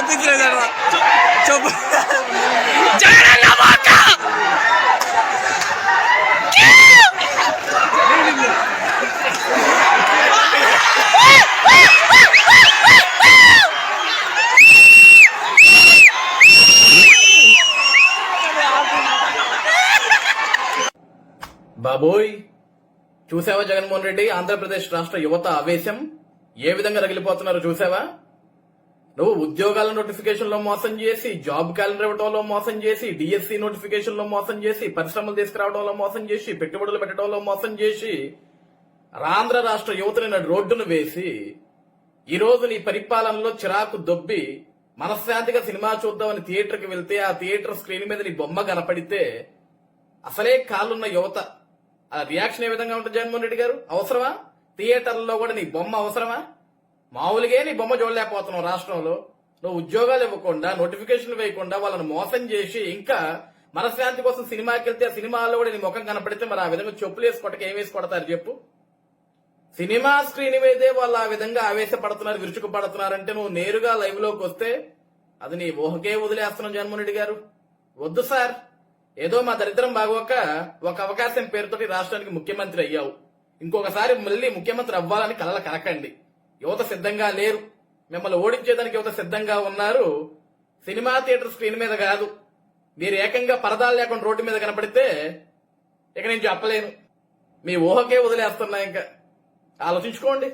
తప్పించలేదరా చెప్పు బాబోయ్, చూసావా జగన్మోహన్ రెడ్డి? ఆంధ్రప్రదేశ్ రాష్ట్ర యువత ఆవేశం ఏ విధంగా రగిలిపోతున్నారో చూసావా? నువ్వు ఉద్యోగాల నోటిఫికేషన్ లో మోసం చేసి, జాబ్ క్యాలెండర్ ఇవ్వడంలో మోసం చేసి, డిఎస్సి నోటిఫికేషన్ లో మోసం చేసి, పరిశ్రమలు తీసుకురావడంలో మోసం చేసి, పెట్టుబడులు పెట్టడంలో మోసం చేసి, ఆంధ్ర రాష్ట్ర యువతని రోడ్డును వేసి, ఈ రోజు నీ పరిపాలనలో చిరాకు దొబ్బి మనశ్శాంతిగా సినిమా చూద్దామని థియేటర్కి వెళ్తే ఆ థియేటర్ స్క్రీన్ మీద నీ బొమ్మ కనపడితే అసలే కాళ్ళున్న యువత ఆ రియాక్షన్ ఏ విధంగా ఉంటుంది జగన్మోహన్ రెడ్డి గారు? అవసరమా? థియేటర్లో కూడా నీ బొమ్మ అవసరమా? మామూలుగా నీ బొమ్మ చూడలేకపోతున్నావు రాష్ట్రంలో. నువ్వు ఉద్యోగాలు ఇవ్వకుండా, నోటిఫికేషన్లు వేయకుండా వాళ్ళని మోసం చేసి, ఇంకా మనశ్శాంతి కోసం సినిమాకి వెళ్తే ఆ సినిమాలో కూడా నీ ముఖం కనపడితే మరి ఆ విధంగా చెప్పులు వేసి కొట్టక ఏం వేసి కొడతారు చెప్పు? సినిమా స్క్రీన్ మీదే వాళ్ళు ఆ విధంగా ఆవేశపడుతున్నారు, విరుచుకుపడుతున్నారంటే నువ్వు నేరుగా లైవ్ లోకి వస్తే అది నీ ఊహకే వదిలేస్తున్నావు జగన్మోహన్ రెడ్డి గారు. వద్దు సార్. ఏదో మా దరిద్రం బాగోక ఒక అవకాశం పేరుతోటి రాష్ట్రానికి ముఖ్యమంత్రి అయ్యావు. ఇంకొకసారి మళ్ళీ ముఖ్యమంత్రి అవ్వాలని కలలు కనకండి. యువత సిద్ధంగా లేరు. మిమ్మల్ని ఓడించేదానికి యువత సిద్ధంగా ఉన్నారు. సినిమా థియేటర్ స్క్రీన్ మీద కాదు, మీరు ఏకంగా పరదాలు లేకుండా రోడ్డు మీద కనపడితే ఇక నేను చెప్పలేను. మీ ఊహకే వదిలేస్తున్నా. ఇంకా ఆలోచించుకోండి.